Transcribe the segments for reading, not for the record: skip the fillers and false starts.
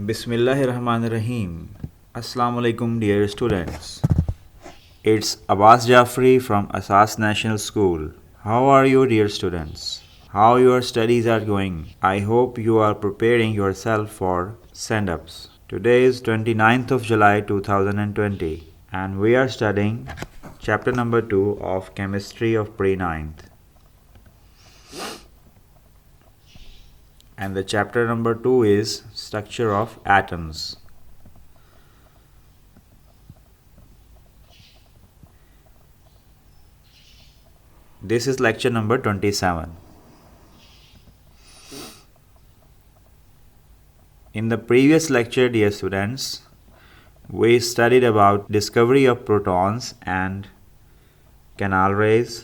Bismillahirrahmanirrahim. Assalamu alaikum, dear students. It's Abbas Jafri from Asas National School. How are you, dear students? How your studies are going? I hope you are preparing yourself for send-ups. Today is 29th of July 2020 and we are studying chapter number 2 of Chemistry of Pre-9th. And the chapter number 2 is Structure of Atoms. This is lecture number 27. In the previous lecture, dear students, we studied about discovery of protons and canal rays,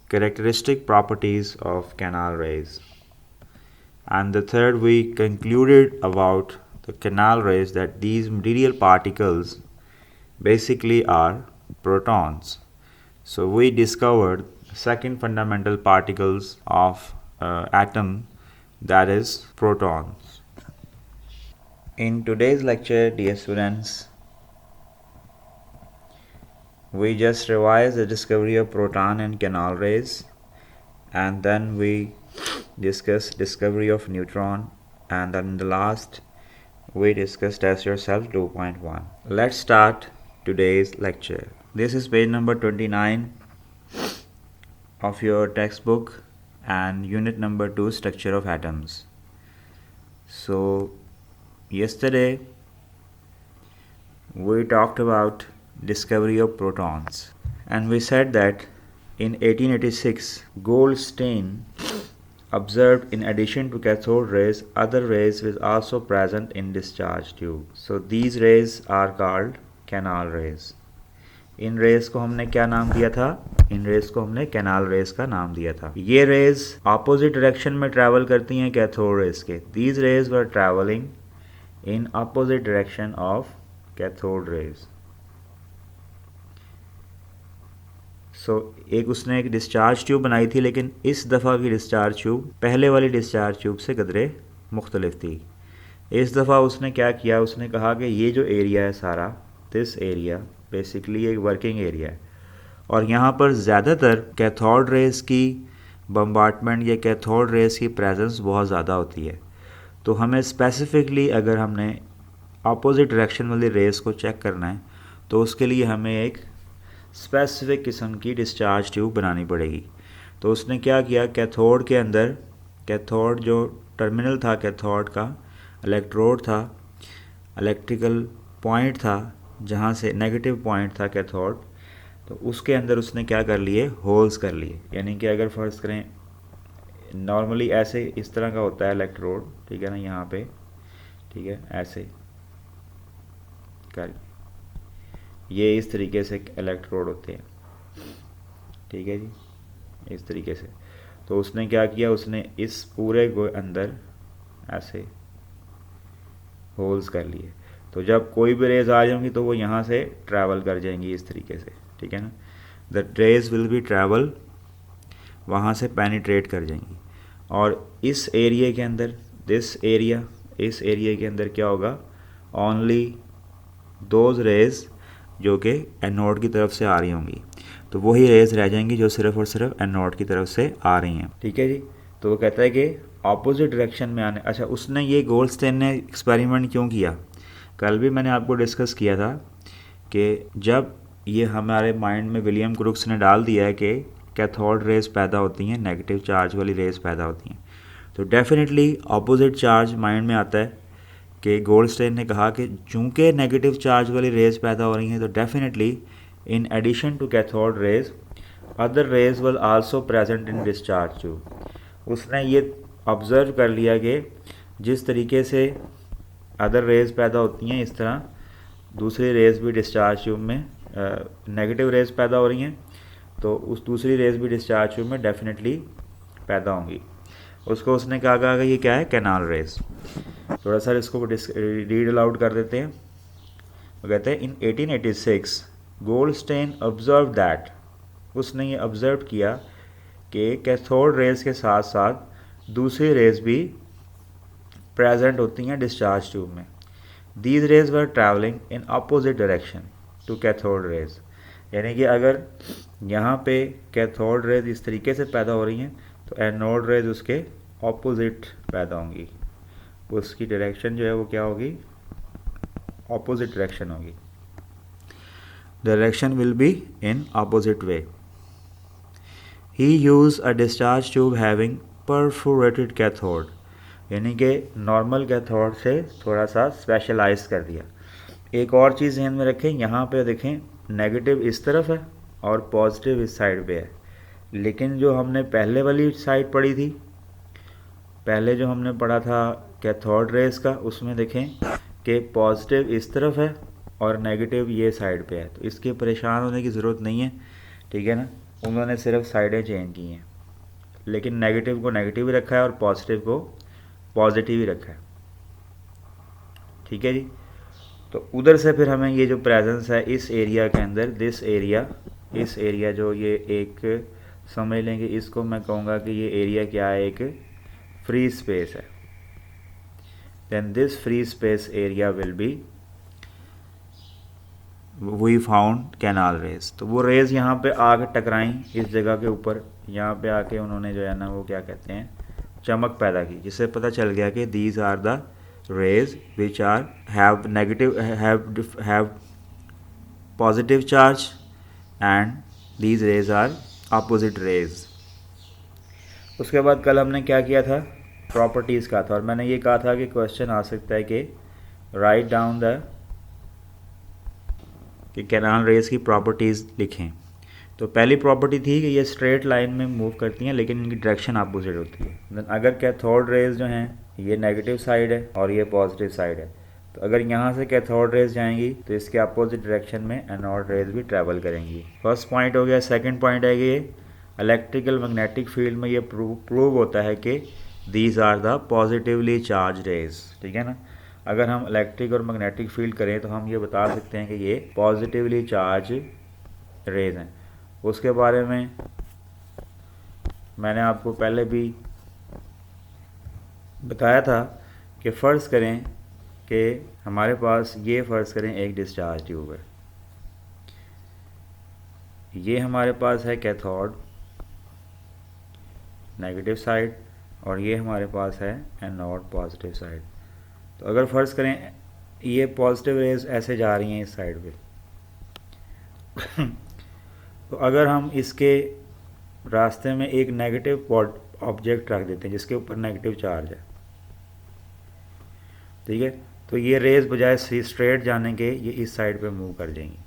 characteristic properties of canal rays. And the third, we concluded about the canal rays that these material particles basically are protons. So we discovered second fundamental particles of atom, that is protons. In today's lecture, dear students, we just revised the discovery of proton and canal rays, and then we discussed discovery of neutron, and then in the last we discussed Test Yourself 2.1. Let's start today's lecture. This is page number 29 of your textbook and unit number 2, Structure of Atoms. So yesterday we talked about discovery of protons, and we said that in 1886 Goldstein observed in addition to cathode rays, other rays were also present in discharge tube. So these rays are called canal rays. इन rays को हमने क्या नाम दिया था? इन rays को हमने canal raise का नाम दिया था. ये रेज ऑपोजिट डायरेक्शन में ट्रैवल करती हैं कैथोड रेज के. These rays were travelling in opposite direction of cathode rays. So एक उसने एक डिस्चार्ज ट्यूब बनाई थी, लेकिन इस दफ़ा की डिस्चार्ज ट्यूब पहले वाली डिस्चार्ज ट्यूब से कदरे मुख्तलिफ थी. इस दफ़ा उसने क्या किया? उसने कहा कि ये जो एरिया है सारा, दिस एरिया बेसिकली एक वर्किंग एरिया है, और यहाँ पर ज़्यादातर कैथोड रेज की बम्बार्टमेंट या कैथोड रेज की प्रेजेंस बहुत ज़्यादा होती है. तो हमें स्पेसिफिकली अगर हमने अपोजिट डायरेक्शन वाली रेज को चेक करना है तो उसके लिए हमें एक स्पेसिफिक किस्म की डिस्चार्ज ट्यूब बनानी पड़ेगी. तो उसने क्या किया? कैथोड के अंदर, कैथोड जो टर्मिनल था कैथोड का, इलेक्ट्रोड था, इलेक्ट्रिकल पॉइंट था जहाँ से नेगेटिव पॉइंट था कैथोड, तो उसके अंदर उसने क्या कर लिए? होल्स कर लिए. यानी कि अगर फर्ज करें नॉर्मली ऐसे इस तरह का होता है इलेक्ट्रोड, ठीक है ना, यहाँ पे, ठीक है, ऐसे कर, ये इस तरीके से इलेक्ट्रोड होते हैं, ठीक है जी, इस तरीके से. तो उसने क्या किया? उसने इस पूरे को अंदर ऐसे होल्स कर लिए. तो जब कोई भी रेज आ जाएंगी तो वो यहाँ से ट्रैवल कर जाएंगी इस तरीके से, ठीक है ना. The rays will be travel, वहाँ से पेनिट्रेट कर जाएंगी. और इस एरिया के अंदर, दिस एरिया, इस एरिया के अंदर क्या होगा? ओनली दोज रेज जो कि एनोड की तरफ से आ रही होंगी, तो वही रेज रह जाएंगी जो सिर्फ और सिर्फ एनोड की तरफ से आ रही हैं, ठीक है जी. तो वो कहता है कि ऑपोजिट डायरेक्शन में आने. अच्छा, उसने ये गोल्डस्टेन ने एक्सपेरिमेंट क्यों किया? कल भी मैंने आपको डिस्कस किया था कि जब ये हमारे माइंड में विलियम क्रुक्स ने डाल दिया है कि कैथोड रेज पैदा होती हैं, नेगेटिव चार्ज वाली रेज पैदा होती हैं, तो डेफिनेटली ऑपोजिट चार्ज माइंड में आता है कि गोल्डस्टेन ने कहा कि चूँकि नेगेटिव चार्ज वाली रेज पैदा हो रही हैं, तो definitely in addition to cathode rays other rays will also present in discharge tube. उसने ये ऑब्ज़र्व कर लिया कि जिस तरीके से अदर रेज पैदा होती हैं, इस तरह दूसरी रेज भी डिस्चार्ज ट्यूब में, नेगेटिव रेज पैदा हो रही हैं, तो उस दूसरी रेज भी डिस्चार्ज ट्यूब में डेफिनेटली पैदा होंगी. उसको उसने कहा कि ये क्या है? Canal raise. थोड़ा सा इसको रीड अलाउड कर देते हैं. वो कहते हैं इन 1886 गोल्डस्टेन ऑब्जर्व दैट, उसने ये ऑब्जर्व किया कि कैथोड रेज के साथ साथ दूसरी रेज भी प्रेजेंट होती हैं डिस्चार्ज ट्यूब में। These rays were travelling in opposite direction to cathode rays, यानी कि अगर यहाँ पे कैथोड रेज इस तरीके से पैदा हो रही हैं तो एनोड रेज उसके ऑपोजिट पैदा होंगी, उसकी डायरेक्शन जो है वो क्या होगी, ऑपोजिट डायरेक्शन होगी, direction will be in opposite way. He use a discharge tube having perforated cathode, यानी कि नॉर्मल कैथोड से थोड़ा सा स्पेशलाइज कर दिया। एक और चीज़ ध्यान में रखें, यहाँ पे देखें नेगेटिव इस तरफ है और पॉजिटिव इस साइड पे है, लेकिन जो हमने पहले वाली साइड पढ़ी थी, पहले जो हमने पढ़ा था कैथोड रेस का, उसमें देखें कि पॉजिटिव इस तरफ है और नेगेटिव ये साइड पे है, तो इसके परेशान होने की ज़रूरत नहीं है, ठीक है ना। उन्होंने सिर्फ साइडें चेंज की हैं, लेकिन नेगेटिव को नेगेटिव ही रखा है और पॉजिटिव को पॉजिटिव ही रखा है, ठीक है जी। तो उधर से फिर हमें ये जो प्रेजेंस है इस एरिया के अंदर, दिस एरिया, इस एरिया जो ये एक समझ लेंगे, इसको मैं कहूँगा कि ये एरिया क्या है, एक फ्री स्पेस है। Then this free space area will be we found canal rays. तो वो रेज यहाँ पे आके टकराई इस जगह के ऊपर, यहाँ पे आके उन्होंने जो है ना वो क्या कहते हैं, चमक पैदा की, जिससे पता चल गया कि these are the rays which are have negative have positive charge and these rays are opposite rays. उसके बाद कल हमने क्या किया था, प्रॉपर्टीज़ का था, और मैंने ये कहा था कि क्वेश्चन आ सकता है कि राइट डाउन द कि कैनाल रेज की प्रॉपर्टीज़ लिखें। तो पहली प्रॉपर्टी थी कि ये स्ट्रेट लाइन में मूव करती हैं, लेकिन इनकी डायरेक्शन अपोजिट होती है। अगर कैथोड रेज जो हैं ये नेगेटिव साइड है और ये पॉजिटिव साइड है, तो अगर यहाँ से कैथोड रेज जाएंगी तो इसके अपोजिट डायरेक्शन में एनोड रेज भी ट्रैवल करेंगी। फर्स्ट पॉइंट हो गया। सेकंड पॉइंट है कि इलेक्ट्रिकल मैग्नेटिक फील्ड में ये प्रूव होता है कि these are the positively charge rays, ठीक है ना। अगर हम इलेक्ट्रिक और मैग्नेटिक फील्ड करें तो हम ये बता सकते हैं कि ये पॉजिटिवली चार्ज रेज हैं। उसके बारे में मैंने आपको पहले भी बताया था कि फ़र्ज़ करें कि हमारे पास ये फ़र्ज़ करें एक डिस्चार्ज ट्यूब है, ये हमारे पास है कैथोड नेगेटिव साइड और ये हमारे पास है एनोड पॉजिटिव साइड। तो अगर फ़र्ज़ करें ये पॉजिटिव रेज ऐसे जा रही हैं इस साइड पे तो अगर हम इसके रास्ते में एक नेगेटिव ऑब्जेक्ट रख देते हैं जिसके ऊपर नेगेटिव चार्ज है, ठीक है, तो ये रेज बजाय स्ट्रेट जाने के ये इस साइड पे मूव कर जाएंगी।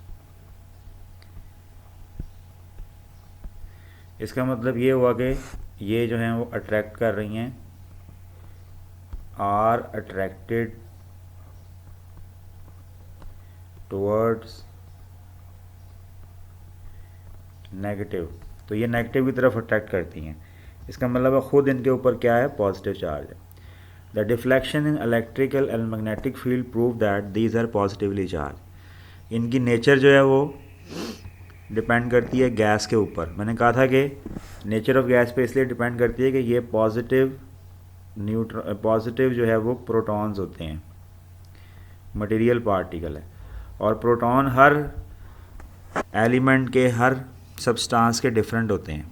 इसका मतलब ये हुआ कि ये जो हैं वो अट्रैक्ट कर रही हैं, आर अट्रैक्टेड टुवर्ड्स नेगेटिव, तो ये नेगेटिव की तरफ अट्रैक्ट करती हैं। इसका मतलब है खुद इनके ऊपर क्या है, पॉजिटिव चार्ज है। The deflection in electrical and magnetic field prove that these are positively charge. इनकी नेचर जो है वो डिपेंड करती है गैस के ऊपर। मैंने कहा था कि नेचर ऑफ गैस पे इसलिए डिपेंड करती है कि ये पॉजिटिव जो है वो प्रोटॉन्स होते हैं, मटेरियल पार्टिकल है, और प्रोटॉन हर एलिमेंट के, हर सब्सटेंस के डिफरेंट होते हैं।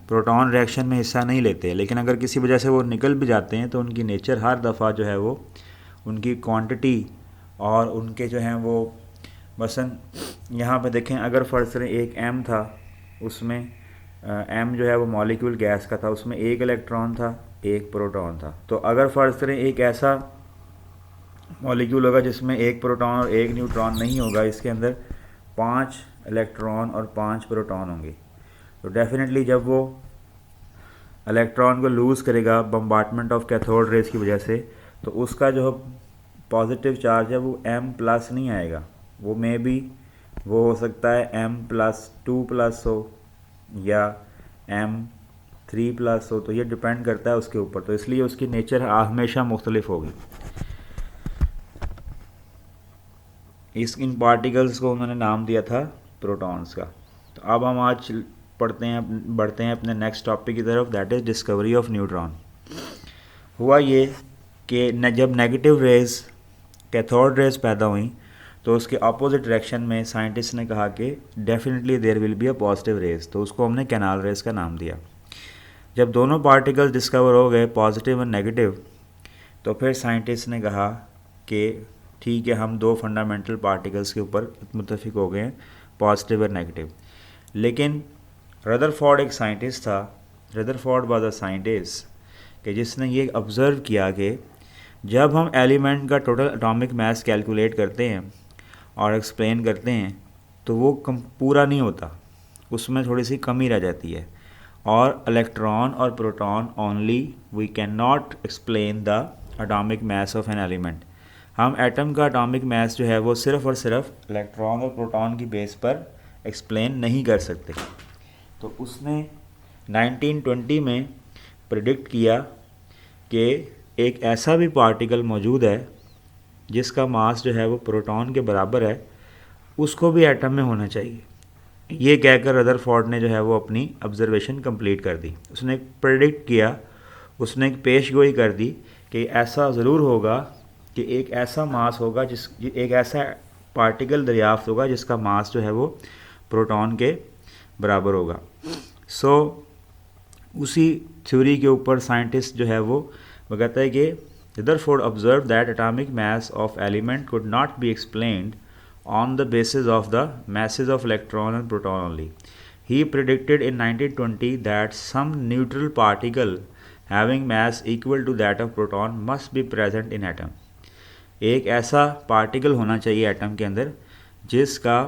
प्रोटॉन रिएक्शन में हिस्सा नहीं लेते, लेकिन अगर किसी वजह से वो निकल भी जाते हैं तो उनकी नेचर हर दफ़ा जो है वो उनकी क्वांटिटी और उनके जो हैं वो, मसलन यहाँ पे देखें, अगर फ़र्ज़ करें एक एम था, उसमें एम जो है वो मॉलिक्यूल गैस का था, उसमें एक इलेक्ट्रॉन था, एक प्रोटॉन था। तो अगर फ़र्ज़ करें एक ऐसा मॉलिक्यूल होगा जिसमें एक प्रोटॉन और एक न्यूट्रॉन नहीं होगा, इसके अंदर 5 इलेक्ट्रॉन और 5 प्रोटॉन होंगे, तो डेफिनेटली जब वो इलेक्ट्रॉन को लूज़ करेगा बम्बार्टमेंट ऑफ कैथोड रेज की वजह से, तो उसका जो पॉजिटिव चार्ज है वो m+ नहीं आएगा, वो वो हो सकता है m+2+ हो या m3+ हो, तो ये डिपेंड करता है उसके ऊपर। तो इसलिए उसकी नेचर हमेशा मुख्तलिफ होगी। इन पार्टिकल्स को उन्होंने नाम दिया था प्रोटॉन्स का। तो अब हम आज बढ़ते हैं अपने नेक्स्ट टॉपिक की तरफ, that is discovery of neutron. हुआ ये कि जब नेगेटिव रेज कैथोड रेज पैदा हुई तो उसके अपोजिट डायरेक्शन में साइंटिस्ट ने कहा कि definitely there will be a positive rays, तो उसको हमने कैनाल रेज का नाम दिया। जब दोनों पार्टिकल्स डिस्कवर हो गए पॉजिटिव और नेगेटिव, तो फिर साइंटिस्ट ने कहा कि ठीक है, हम दो फंडामेंटल पार्टिकल्स के ऊपर मुत्तफिक हो गए हैं, पॉजिटिव और नेगेटिव। लेकिन रदरफोर्ड एक साइंटिस्ट था, रदरफोर्ड वाज अ साइंटिस्ट कि जिसने ये ऑब्ज़र्व किया कि जब हम एलिमेंट का टोटल एटॉमिक मास कैलकुलेट करते हैं और एक्सप्लेन करते हैं तो वो पूरा नहीं होता, उसमें थोड़ी सी कमी रह जाती है। और इलेक्ट्रॉन और proton only we can not explain the atomic mass of an element. हम एटम का एटॉमिक मास जो है वो सिर्फ़ और सिर्फ इलेक्ट्रॉन और प्रोटॉन की बेस पर एक्सप्लेन नहीं कर सकते। तो उसने 1920 में प्रिडिक्ट किया कि एक ऐसा भी पार्टिकल मौजूद है जिसका मास जो है वो प्रोटॉन के बराबर है, उसको भी एटम में होना चाहिए। ये कहकर रदरफोर्ड ने जो है वो अपनी ऑब्जर्वेशन कंप्लीट कर दी। उसने एक प्रेडिक्ट किया, उसने एक पेशगोई कर दी कि ऐसा ज़रूर होगा कि एक ऐसा मास होगा एक ऐसा पार्टिकल दरियाफ्त होगा जिसका मास जो है वो प्रोटॉन के बराबर होगा। सो उसी थ्योरी के ऊपर साइंटिस्ट जो है वो कहता है कि Rutherford observe that atomic mass of element could not be explained on the basis of the masses of electron and proton only. He predicted in 1920 that some neutral particle having mass equal to that of proton must be present in atom. एक ऐसा particle होना चाहिए atom के अंदर जिसका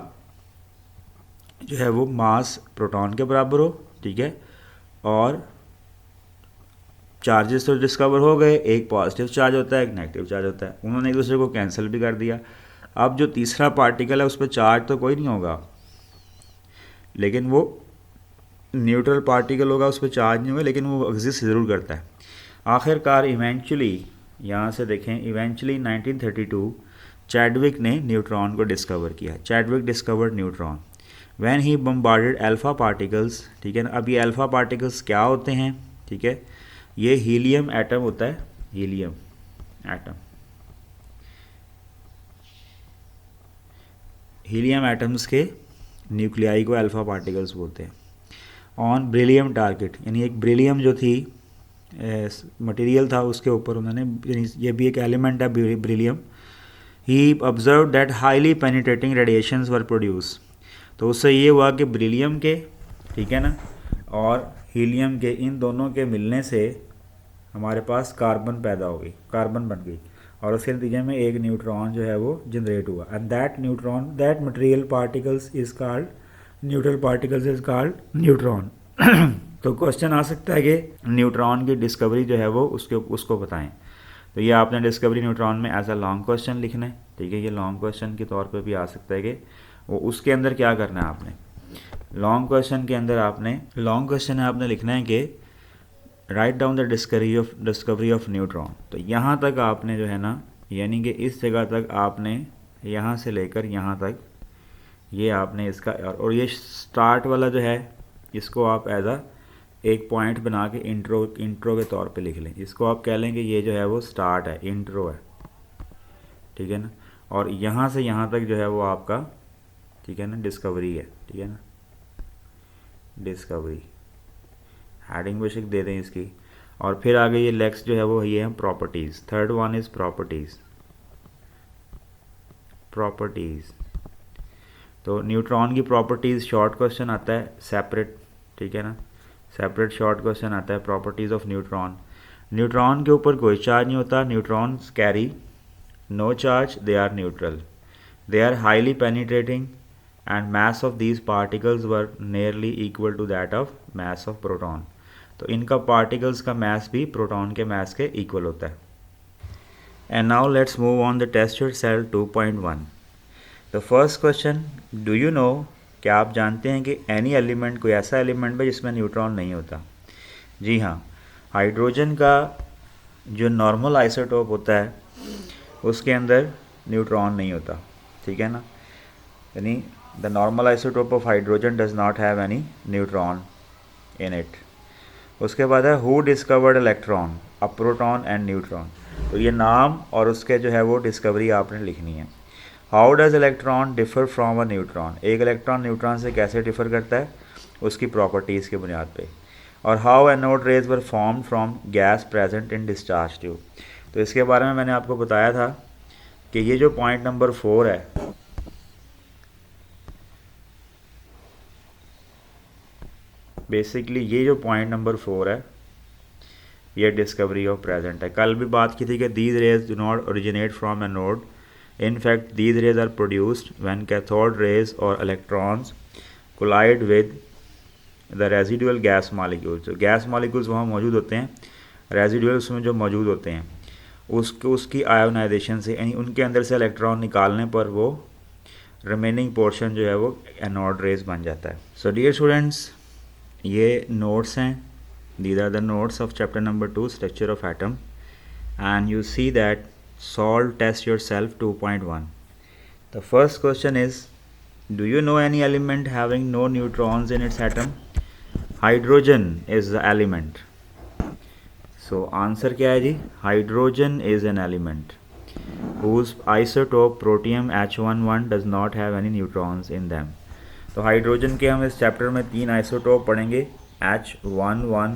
जो है वो मास प्रोटॉन के बराबर हो, ठीक है, और चार्जेस तो डिस्कवर हो गए, एक पॉजिटिव चार्ज होता है, एक नेगेटिव चार्ज होता है, उन्होंने एक दूसरे को कैंसिल भी कर दिया। अब जो तीसरा पार्टिकल है उस पर चार्ज तो कोई नहीं होगा, लेकिन वो न्यूट्रल पार्टिकल होगा, उस पर चार्ज नहीं होगा, लेकिन वो एग्जिस्ट ज़रूर करता है। आखिरकार इवेंचुअली, यहाँ से देखें, इवेंचुअली 1932 चैडविक ने न्यूट्रॉन को डिस्कवर किया। Chadwick discovered neutron when he bombarded alpha particles, ठीक है ना। अब ये अल्फ़ा पार्टिकल्स क्या होते हैं, ठीक है, ये हीलियम एटम होता है, हीलियम एटम। हीलियम एटम्स के न्यूक्लियाई को अल्फ़ा पार्टिकल्स बोलते हैं। ऑन ब्रिलियम टारगेट, यानी एक ब्रिलियम जो थी मटेरियल था उसके ऊपर उन्होंने, ये भी एक एलिमेंट है beryllium. He observe that highly penetrating radiations were produce, तो उससे ये हुआ कि ब्रिलियम के, ठीक है ना, और हीलियम के, इन दोनों के मिलने से हमारे पास कार्बन पैदा हो गई, कार्बन बन गई, और उसके नतीजे में एक न्यूट्रॉन जो है वो जनरेट हुआ। And that neutron, that material particles is called, neutral particles is called neutron. तो क्वेश्चन आ सकता है कि न्यूट्रॉन की डिस्कवरी जो है वो उसको बताएं। तो ये आपने डिस्कवरी न्यूट्रॉन में एज अ लॉन्ग क्वेश्चन लिखना है, ठीक है। ये लॉन्ग क्वेश्चन के तौर पे भी आ सकता है कि वो उसके अंदर क्या करना है आपने, लॉन्ग क्वेश्चन के अंदर आपने, लॉन्ग क्वेश्चन है आपने लिखना है कि write down the discovery of neutron. तो यहाँ तक आपने जो है ना, यानी कि इस जगह तक आपने, यहाँ से लेकर यहाँ तक, ये आपने इसका, और ये स्टार्ट वाला जो है इसको आप एज अ एक पॉइंट बना के इंट्रो के तौर पे लिख लें। इसको आप कह लें कि ये जो है वो स्टार्ट है, इंट्रो है, ठीक है ना। और यहाँ से यहाँ तक जो है वो आपका, ठीक है ना, डिस्कवरी है, ठीक है ना, डिस्कवरी हेडिंग बेसिक दे दें इसकी। और फिर आगे ये लेक्स जो है वो ये है properties. Third one is properties. तो न्यूट्रॉन की प्रॉपर्टीज़ शॉर्ट क्वेश्चन आता है सेपरेट, ठीक है ना, सेपरेट शॉर्ट क्वेश्चन आता है प्रॉपर्टीज़ ऑफ न्यूट्रॉन। न्यूट्रॉन के ऊपर कोई चार्ज नहीं होता, neutrons carry no charge, they are neutral, they are highly penetrating and mass of these particles were nearly equal to that of mass of proton। तो इनका particles का मास भी proton के मास के इक्वल होता है। And now let's move on the tested cell 2.1। The first question, do you know, क्या आप जानते हैं कि एनी एलिमेंट, कोई ऐसा एलिमेंट है जिसमें न्यूट्रॉन नहीं होता? जी हाँ, हाइड्रोजन का जो नॉर्मल आइसोटोप होता है उसके अंदर न्यूट्रॉन नहीं होता, ठीक है ना, यानी the normal isotope of hydrogen does not have any neutron in it। उसके बाद है who discovered electron, a proton and neutron। तो ये नाम और उसके जो है वो डिस्कवरी आपने लिखनी है। How does electron differ from a neutron, एक इलेक्ट्रॉन न्यूट्रॉन से कैसे डिफ़र करता है, उसकी प्रॉपर्टीज़ की बुनियाद पे। और how anode rays were form from gas present in discharge tube, तो इसके बारे में मैंने आपको बताया था कि ये जो पॉइंट नंबर 4 है, बेसिकली ये जो पॉइंट नंबर 4 है ये डिस्कवरी ऑफ प्रेजेंट है। कल भी बात की थी कि these raise do not originate from anode, in fact these rays are produced when cathode rays or electrons collide with the residual gas molecules। जो गैस मॉलिक्यूल्स वहाँ मौजूद होते हैं, रेजिडुअल्स में जो मौजूद होते हैं उसकी आयोनाइजेशन से, यानी उनके अंदर से इलेक्ट्रॉन निकालने पर वो रिमेनिंग पोर्शन जो है वो एनोड रेज बन जाता है। सो डियर स्टूडेंट्स, ये नोट्स हैं, these are the notes of chapter number 2 structure of atom, and you see that solve test yourself 2.1. The first question is, do you know any element having no neutrons in its atom? Hydrogen is the element. So answer क्या है जी? Hydrogen is an element whose isotope protium H11 does not have any neutrons in them. तो hydrogen के हम इस chapter में 3 isotope पढ़ेंगे, H11,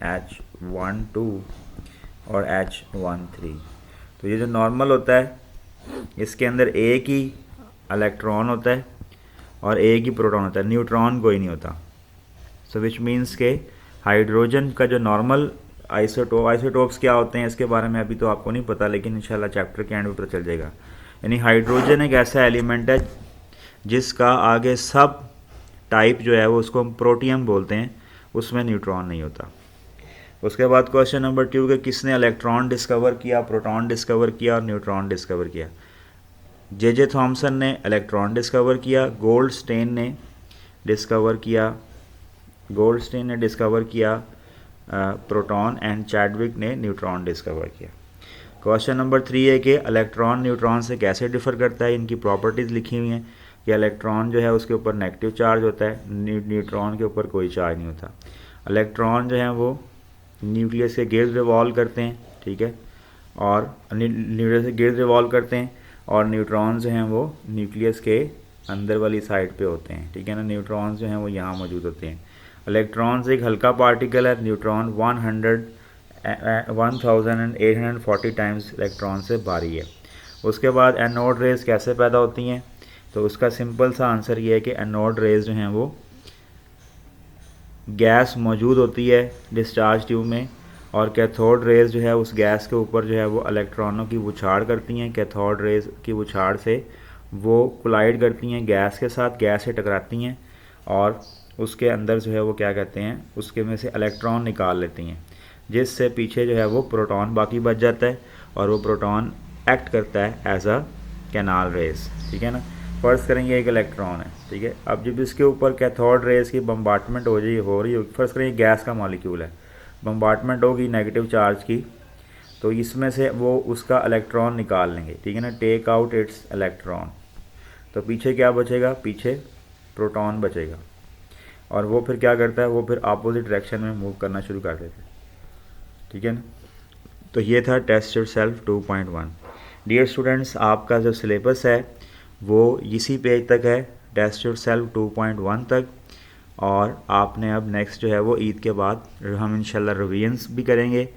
H12 और H13। तो ये जो नॉर्मल होता है इसके अंदर एक ही इलेक्ट्रॉन होता है और एक ही प्रोटॉन होता है, न्यूट्रॉन कोई नहीं होता। सो विच मीन्स के हाइड्रोजन का जो नॉर्मल आइसोटोप्स क्या होते हैं इसके बारे में अभी तो आपको नहीं पता, लेकिन इंशाल्लाह चैप्टर के एंड में पता चल जाएगा। यानी हाइड्रोजन एक ऐसा एलिमेंट है जिसका आगे सब टाइप जो है वो उसको हम प्रोटियम बोलते हैं, उसमें न्यूट्रॉन नहीं होता। उसके बाद क्वेश्चन नंबर 2 के किसने इलेक्ट्रॉन डिस्कवर किया, प्रोटॉन डिस्कवर किया और न्यूट्रॉन डिस्कवर किया। जे थॉमसन ने इलेक्ट्रॉन डिस्कवर किया, गोल्डस्टेन ने डिस्कवर किया प्रोटॉन, एंड चैडविक ने न्यूट्रॉन डिस्कवर किया। क्वेश्चन नंबर 3 है कि इलेक्ट्रॉन न्यूट्रॉन से कैसे डिफ़र करता है, इनकी प्रॉपर्टीज़ लिखी हुई हैं कि इलेक्ट्रॉन जो है उसके ऊपर नेगेटिव चार्ज होता है, न्यूट्रॉन के ऊपर कोई चार्ज नहीं होता। इलेक्ट्रॉन जो है वो न्यूक्लियस के गिर्द रिवॉल्व करते हैं, ठीक है, और न्यूक्लियस के गिर्द रिवॉल्व करते हैं, और न्यूट्रॉन्स जो हैं वो न्यूक्लियस के अंदर वाली साइड पे होते हैं, ठीक है ना। न्यूट्रॉन्स जो हैं वो यहाँ मौजूद होते हैं। इलेक्ट्रॉन्स एक हल्का पार्टिकल है, न्यूट्रॉन 1840 टाइम्स इलेक्ट्रॉन से भारी है। उसके बाद एनोड रेज कैसे पैदा होती हैं, तो उसका सिंपल सा आंसर ये है कि एनोड रेज जो हैं वो गैस मौजूद होती है डिस्चार्ज ट्यूब में, और कैथोड रेज जो है उस गैस के ऊपर जो है वो इलेक्ट्रॉनों की बुछाड़ करती हैं। कैथोड रेज की बुछाड़ से वो कोलाइड करती हैं गैस के साथ, गैस से टकराती हैं और उसके अंदर जो है वो क्या कहते हैं, उसके में से इलेक्ट्रॉन निकाल लेती हैं, जिससे पीछे जो है वो प्रोटॉन बाकी बच जाता है, और वो प्रोटॉन एक्ट करता है एज अ कैनाल रेज, ठीक है ना। फर्स्ट करेंगे एक इलेक्ट्रॉन है, ठीक है। अब जब इसके ऊपर कैथोड रेज की बम्बार्टमेंट हो रही होगी, फर्स्ट करेंगे गैस का मॉलिक्यूल है, बम्बार्टमेंट होगी नेगेटिव चार्ज की, तो इसमें से वो उसका इलेक्ट्रॉन निकाल लेंगे, ठीक है ना, टेक आउट इट्स इलेक्ट्रॉन। तो पीछे क्या बचेगा, पीछे प्रोटॉन बचेगा, और वो फिर क्या करता है, वो फिर अपोजिट डायरेक्शन में मूव करना शुरू कर देता है, ठीक है ना। तो ये था टेस्ट योरसेल्फ 2.1। डियर स्टूडेंट्स, आपका जो सिलेबस है वो इसी पेज तक है, टेस्ट योरसेल्फ 2.1 तक, और आपने अब नेक्स्ट जो है वो ईद के बाद हम इंशाल्लाह रिवीजन्स भी करेंगे,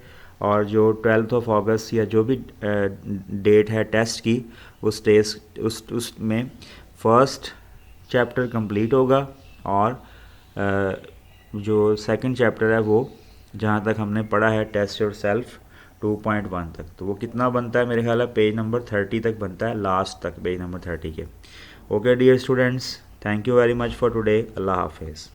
और जो 12 अगस्त या जो भी डेट है टेस्ट की, उसमें फर्स्ट चैप्टर कंप्लीट होगा, और जो सेकंड चैप्टर है वो जहाँ तक हमने पढ़ा है टेस्ट योरसेल्फ 2.1 तक, तो वो कितना बनता है, मेरे ख्याल है पेज नंबर 30 तक बनता है, लास्ट तक पेज नंबर 30 के। Okay dear students, thank you very much for today. अल्लाह हाफिज़।